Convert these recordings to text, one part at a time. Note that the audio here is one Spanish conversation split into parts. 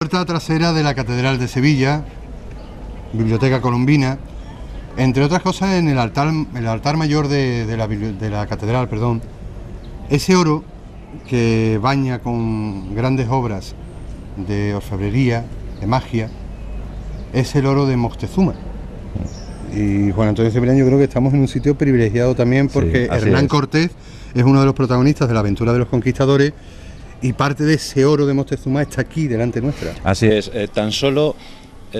Puerta trasera de la Catedral de Sevilla, Biblioteca Colombina, entre otras cosas en el altar mayor de la catedral, perdón, ese oro que baña con grandes obras de orfebrería, de magia, es el oro de Moctezuma. Y Juan Antonio Cebrián, yo creo que estamos en un sitio privilegiado también porque sí, Hernán Cortés es uno de los protagonistas de la aventura de los conquistadores y parte de ese oro de Moctezuma está aquí delante nuestra. Así es, tan solo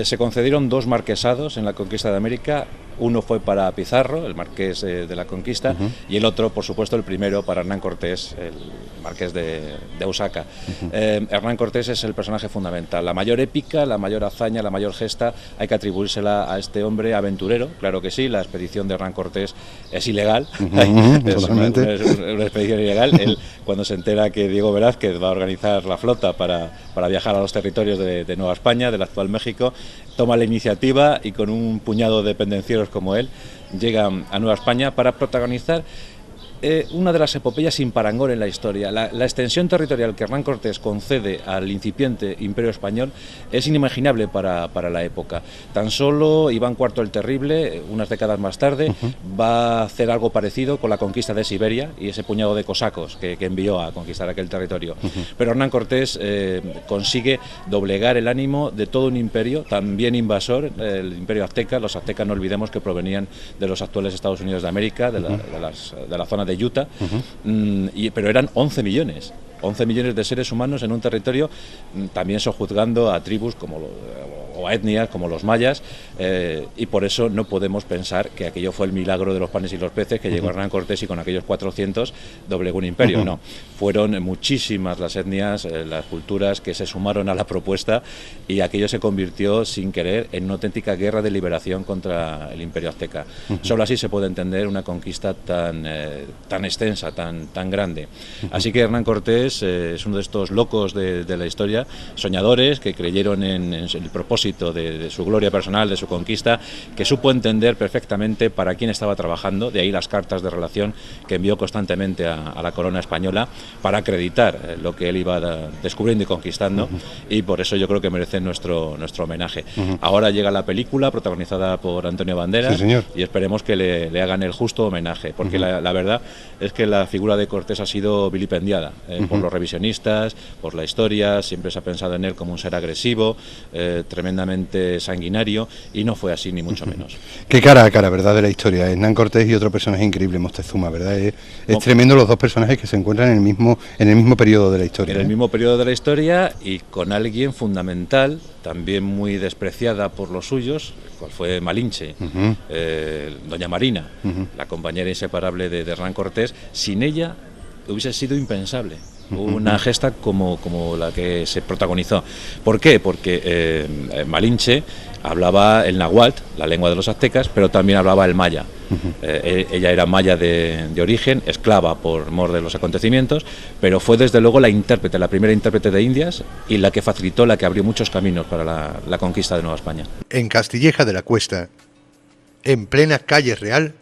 se concedieron 2 marquesados en la conquista de América. Uno fue para Pizarro, el marqués de la conquista, y el otro, por supuesto, el primero para Hernán Cortés, el marqués de Usaca. Hernán Cortés es el personaje fundamental. La mayor épica, la mayor hazaña, la mayor gesta, hay que atribuírsela a este hombre aventurero. Claro que sí, la expedición de Hernán Cortés es ilegal, es una expedición ilegal. Él, cuando se entera que Diego Velázquez va a organizar la flota para viajar a los territorios de Nueva España, del actual México, toma la iniciativa y con un puñado de pendencieros como él llega a Nueva España para protagonizar una de las epopeyas sin parangón en la historia. La extensión territorial que Hernán Cortés concede al incipiente Imperio Español es inimaginable para la época. Tan solo Iván IV el Terrible, unas décadas más tarde, va a hacer algo parecido con la conquista de Siberia y ese puñado de cosacos que envió a conquistar aquel territorio. Pero Hernán Cortés consigue doblegar el ánimo de todo un imperio, también invasor, el imperio azteca. Los aztecas, no olvidemos que provenían de los actuales Estados Unidos de América, de la zona de Utah, pero eran 11 millones de seres humanos en un territorio, también sojuzgando a tribus o a etnias como los mayas, y por eso no podemos pensar que aquello fue el milagro de los panes y los peces, que llegó Hernán Cortés y con aquellos 400 doblegó un imperio. No, fueron muchísimas las etnias, las culturas que se sumaron a la propuesta, y aquello se convirtió sin querer en una auténtica guerra de liberación contra el imperio azteca. Solo así se puede entender una conquista tan extensa, tan grande. Así que Hernán Cortés es uno de estos locos de la historia, soñadores que creyeron en el propósito de su gloria personal, de su conquista, que supo entender perfectamente para quién estaba trabajando. De ahí las cartas de relación que envió constantemente a la corona española para acreditar lo que él iba descubriendo y conquistando, y por eso yo creo que merece nuestro homenaje. Ahora llega la película protagonizada por Antonio Banderas, sí, señor, y esperemos que le hagan el justo homenaje, porque la verdad es que la figura de Cortés ha sido vilipendiada por los revisionistas, por la historia. Siempre se ha pensado en él como un ser agresivo, tremendamente sanguinario, y no fue así, ni mucho menos. Qué cara a cara, ¿verdad?, de la historia. Hernán Cortés y otro personaje increíble, Moctezuma, ¿verdad? Es tremendo los dos personajes que se encuentran en el mismo periodo de la historia. En el mismo periodo de la historia, y con alguien fundamental, también muy despreciada por los suyos, cual fue Malinche, doña Marina, la compañera inseparable de Hernán Cortés. Sin ella hubiese sido impensable una gesta como la que se protagonizó. ¿Por qué? Porque Malinche hablaba el náhuatl, la lengua de los aztecas, pero también hablaba el maya. Ella era maya de origen, esclava por mor de los acontecimientos, pero fue desde luego la primera intérprete de Indias, y la que facilitó, la que abrió muchos caminos para la conquista de Nueva España. En Castilleja de la Cuesta, en plena calle Real,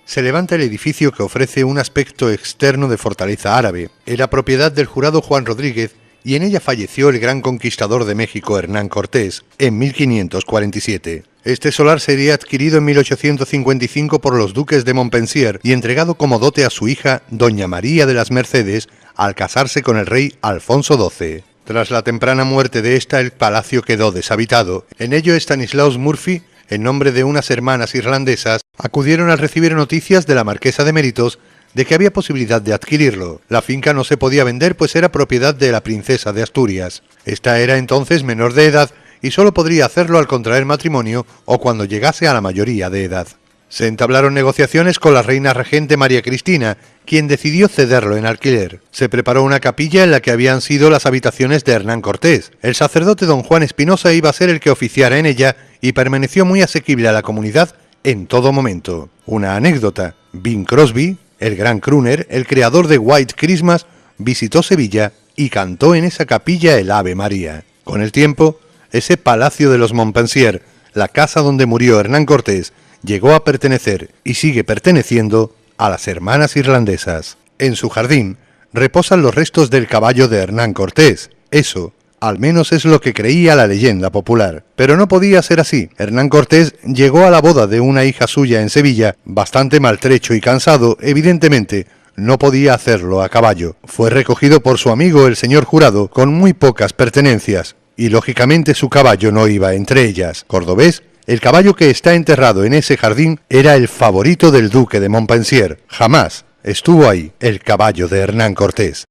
se levanta el edificio que ofrece un aspecto externo de fortaleza árabe. Era propiedad del jurado Juan Rodríguez, y en ella falleció el gran conquistador de México, Hernán Cortés, en 1547. Este solar sería adquirido en 1855 por los duques de Montpensier y entregado como dote a su hija, doña María de las Mercedes, al casarse con el rey Alfonso XII. Tras la temprana muerte de esta, el palacio quedó deshabitado. En ello, Stanislaus Murphy, en nombre de unas hermanas irlandesas, acudieron al recibir noticias de la marquesa de Méritos de que había posibilidad de adquirirlo. La finca no se podía vender, pues era propiedad de la princesa de Asturias. Esta era entonces menor de edad y solo podría hacerlo al contraer matrimonio o cuando llegase a la mayoría de edad. Se entablaron negociaciones con la reina regente María Cristina, quien decidió cederlo en alquiler. Se preparó una capilla en la que habían sido las habitaciones de Hernán Cortés. El sacerdote don Juan Espinosa iba a ser el que oficiara en ella y permaneció muy asequible a la comunidad en todo momento. Una anécdota: Bing Crosby, el gran crooner, el creador de White Christmas, visitó Sevilla y cantó en esa capilla el Ave María. Con el tiempo, ese palacio de los Montpensier, la casa donde murió Hernán Cortés, llegó a pertenecer y sigue perteneciendo a las hermanas irlandesas. En su jardín reposan los restos del caballo de Hernán Cortés. Eso Al menos es lo que creía la leyenda popular. Pero no podía ser así. Hernán Cortés llegó a la boda de una hija suya en Sevilla, bastante maltrecho y cansado, evidentemente. No podía hacerlo a caballo. Fue recogido por su amigo el señor Jurado con muy pocas pertenencias, y lógicamente su caballo no iba entre ellas. Cordobés, el caballo que está enterrado en ese jardín era el favorito del duque de Montpensier. Jamás estuvo ahí el caballo de Hernán Cortés.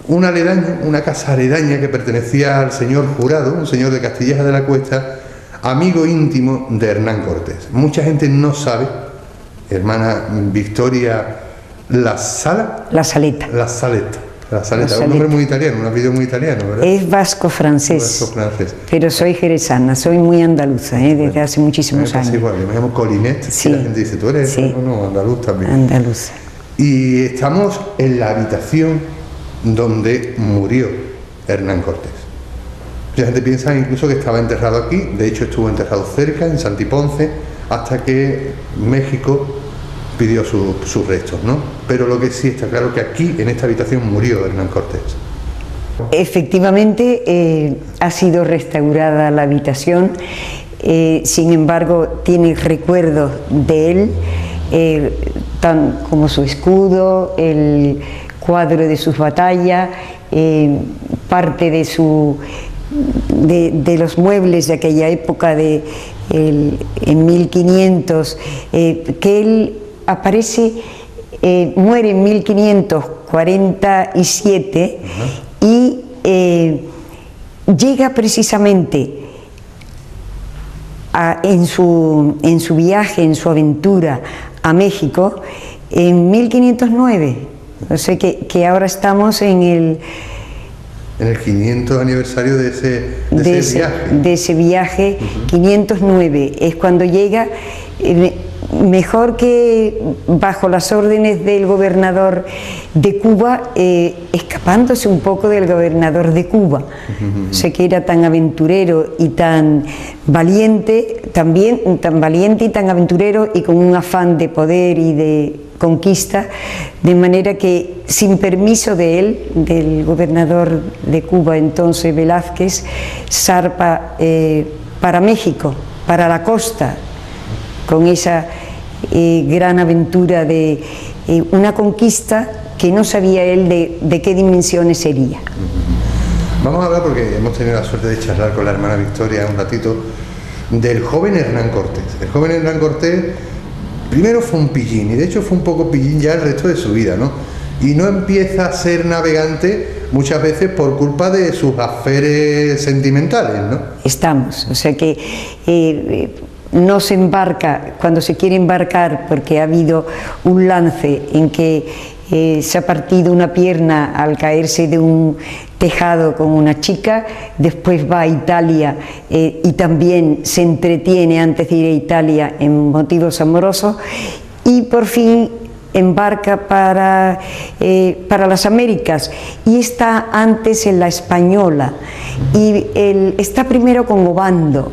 Una aledaña, una casa aledaña que pertenecía al señor Jurado, un señor de Castilleja de la Cuesta, amigo íntimo de Hernán Cortés. Mucha gente no sabe, hermana Victoria, La Saleta. Un nombre muy italiano, un apellido muy italiano, ¿verdad? Es vasco-francés, pero soy jerezana, soy muy andaluza, desde hace muchísimos años. Igual, yo me llamo Colinet, sí. Y la gente dice, tú eres andaluz también. Andaluza. Y estamos en la habitación donde murió Hernán Cortés. Mucha gente piensa incluso que estaba enterrado aquí, de hecho estuvo enterrado cerca, en Santiponce, hasta que México pidió sus restos, ¿no? Pero lo que sí está claro que aquí, en esta habitación, murió Hernán Cortés. Efectivamente, ha sido restaurada la habitación, sin embargo, tiene recuerdos de él, tan como su escudo, el cuadro de sus batallas, parte de los muebles de aquella época en 1500, que él aparece, muere en 1547 y llega precisamente en su viaje, en su aventura a México en 1509. O sea que ahora estamos en el 500 aniversario de ese viaje. 509 es cuando llega, mejor que bajo las órdenes del gobernador de Cuba, escapándose un poco del gobernador de Cuba. O sea que era tan aventurero y tan valiente, también tan valiente y tan aventurero, y con un afán de poder y de conquista, de manera que sin permiso de él, del gobernador de Cuba entonces Velázquez, zarpa para México, para la costa, con esa gran aventura de una conquista que no sabía él de qué dimensiones sería. Vamos a hablar, porque hemos tenido la suerte de charlar con la hermana Victoria un ratito, del joven Hernán Cortés. El joven Hernán Cortés primero fue un pillín, y de hecho fue un poco pillín ya el resto de su vida, ¿no? Y no empieza a ser navegante muchas veces por culpa de sus aferes sentimentales, ¿no? O sea que no se embarca cuando se quiere embarcar porque ha habido un lance en que se ha partido una pierna al caerse de un tejado con una chica, después va a Italia y también se entretiene antes de ir a Italia en motivos amorosos, y por fin embarca para las Américas, y está antes en la Española, y él está primero con Obando,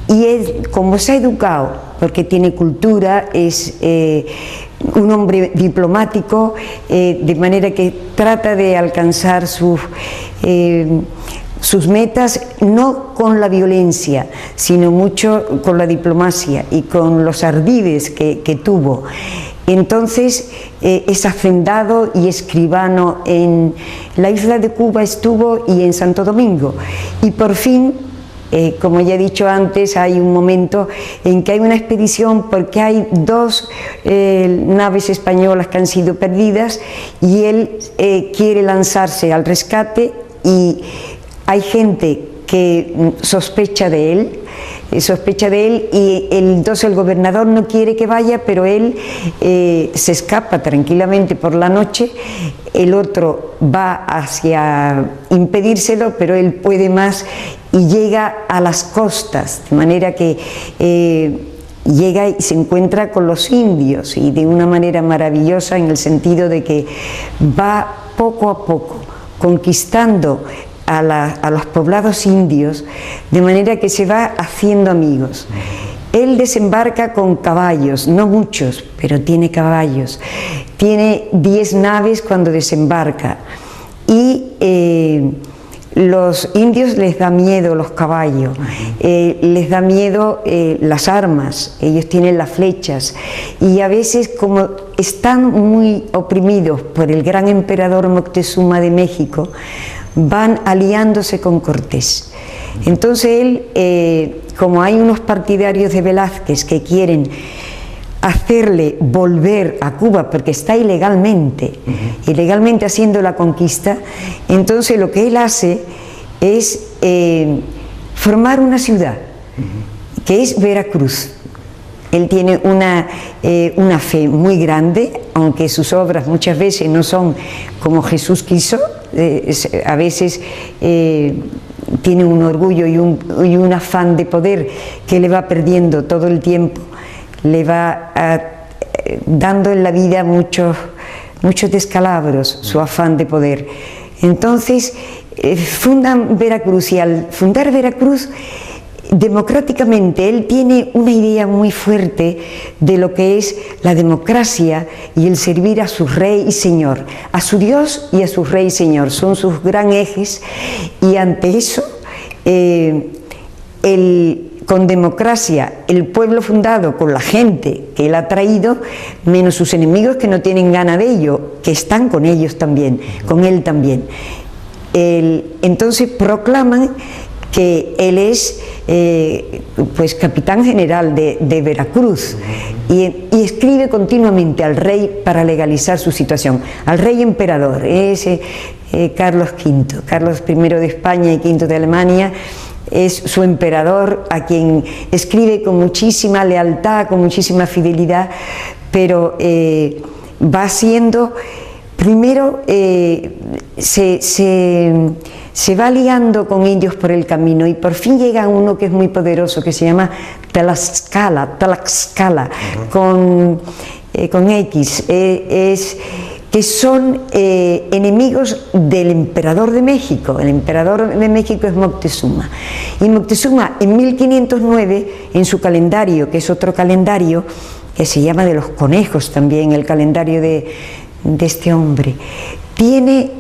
y él, como se ha educado, porque tiene cultura, es un hombre diplomático, de manera que trata de alcanzar sus metas, no con la violencia, sino mucho con la diplomacia y con los ardides que tuvo. Entonces es hacendado y escribano en la isla de Cuba estuvo, y en Santo Domingo, y por fin, como ya he dicho antes, hay un momento en que hay una expedición porque hay dos naves españolas que han sido perdidas, y él quiere lanzarse al rescate, y hay gente que sospecha de él, y entonces el gobernador no quiere que vaya, pero él se escapa tranquilamente por la noche. El otro va hacia impedírselo, pero él puede más y llega a las costas, de manera que llega y se encuentra con los indios, y de una manera maravillosa, en el sentido de que va poco a poco conquistando a los poblados indios, de manera que se va haciendo amigos. Él desembarca con caballos, no muchos, pero tiene caballos. Tiene 10 naves cuando desembarca. y los indios les da miedo los caballos, les da miedo las armas, ellos tienen las flechas, y a veces, como están muy oprimidos por el gran emperador Moctezuma de México, van aliándose con Cortés. Entonces él, como hay unos partidarios de Velázquez que quieren hacerle volver a Cuba porque está ilegalmente haciendo la conquista, entonces lo que él hace es formar una ciudad, que es Veracruz. Él tiene una fe muy grande, aunque sus obras muchas veces no son como Jesús quiso, a veces tiene un orgullo y un afán de poder que le va perdiendo todo el tiempo, le va dando en la vida muchos descalabros, su afán de poder. Entonces fundan Veracruz, y al fundar Veracruz, democráticamente, él tiene una idea muy fuerte de lo que es la democracia y el servir a su rey y señor, a su Dios y a su rey y señor, son sus gran ejes, y ante eso con democracia, el pueblo fundado con la gente que él ha traído, menos sus enemigos que no tienen gana de ello, que están con ellos también, con él también. Entonces proclaman que él es pues capitán general de Veracruz, y escribe continuamente al rey para legalizar su situación, al rey emperador, Carlos V, Carlos I de España y V de Alemania, es su emperador, a quien escribe con muchísima lealtad, con muchísima fidelidad, pero va siendo, primero se va liando con indios por el camino, y por fin llega uno que es muy poderoso, que se llama Tlaxcala, con X, que son enemigos del emperador de México. El emperador de México es Moctezuma, y Moctezuma en 1509, en su calendario, que es otro calendario que se llama de los conejos también, el calendario de este hombre, tiene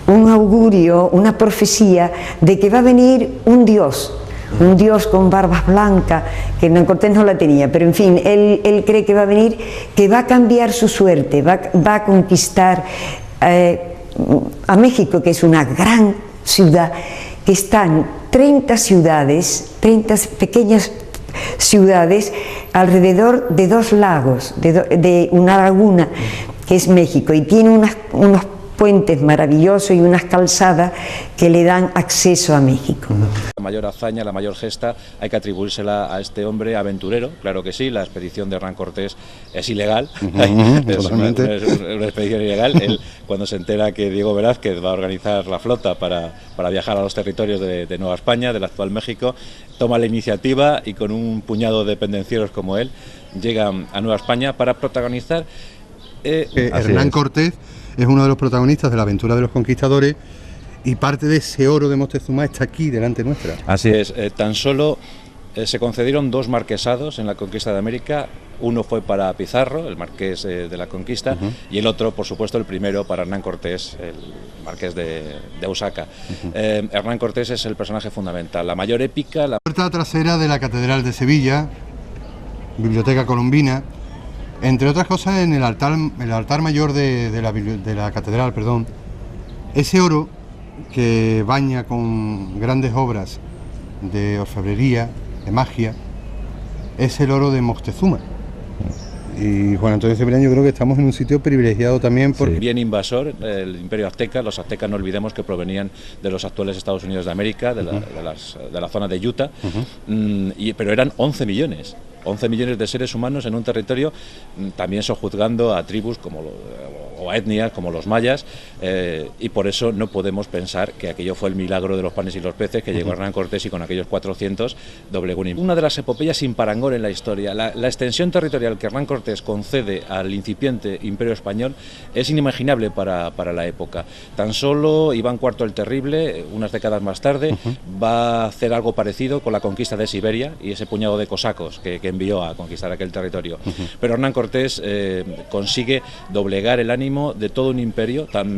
un augurio, una profecía de que va a venir un dios con barbas blancas, que Hernán Cortés no la tenía, pero en fin, él cree que va a venir, que va a cambiar su suerte, va a conquistar a México, que es una gran ciudad, que están 30 ciudades, 30 pequeñas ciudades alrededor de dos lagos, de una laguna que es México, y tiene unos puentes maravillosos y unas calzadas que le dan acceso a México. La mayor hazaña, la mayor gesta, hay que atribuírsela a este hombre aventurero, claro que sí. La expedición de Hernán Cortés es ilegal, es una expedición ilegal. Él, cuando se entera que Diego Velázquez va a organizar la flota para viajar a los territorios de Nueva España, del actual México, toma la iniciativa y con un puñado de pendencieros como él llega a Nueva España para protagonizar. Hernán Cortés es uno de los protagonistas de la aventura de los conquistadores, y parte de ese oro de Moctezuma está aquí delante nuestra. Así es, tan solo se concedieron 2 marquesados en la conquista de América. Uno fue para Pizarro, el marqués de la conquista, y el otro, por supuesto, el primero para Hernán Cortés, el marqués de Ausaca. Hernán Cortés es el personaje fundamental, la mayor épica. La puerta trasera de la Catedral de Sevilla, Biblioteca Colombina, entre otras cosas, en el altar mayor de la catedral, perdón, ese oro que baña con grandes obras de orfebrería, de magia, es el oro de Moctezuma. Y Juan Antonio Cebrián, yo creo que estamos en un sitio privilegiado también por... Sí. Bien invasor, el imperio azteca. Los aztecas, no olvidemos que provenían de los actuales Estados Unidos de América, de la zona de Utah, pero eran 11 millones de seres humanos en un territorio, también sojuzgando a tribus o a etnias como los mayas, y por eso no podemos pensar que aquello fue el milagro de los panes y los peces, que llegó Hernán Cortés y con aquellos 400 doblegó un imperio. Una de las epopeyas sin parangón en la historia. La extensión territorial que Hernán Cortés concede al incipiente imperio español es inimaginable para la época. Tan solo Iván IV el Terrible, unas décadas más tarde, va a hacer algo parecido con la conquista de Siberia y ese puñado de cosacos que envió a conquistar aquel territorio. Pero Hernán Cortés consigue doblegar el ánimo de todo un imperio tan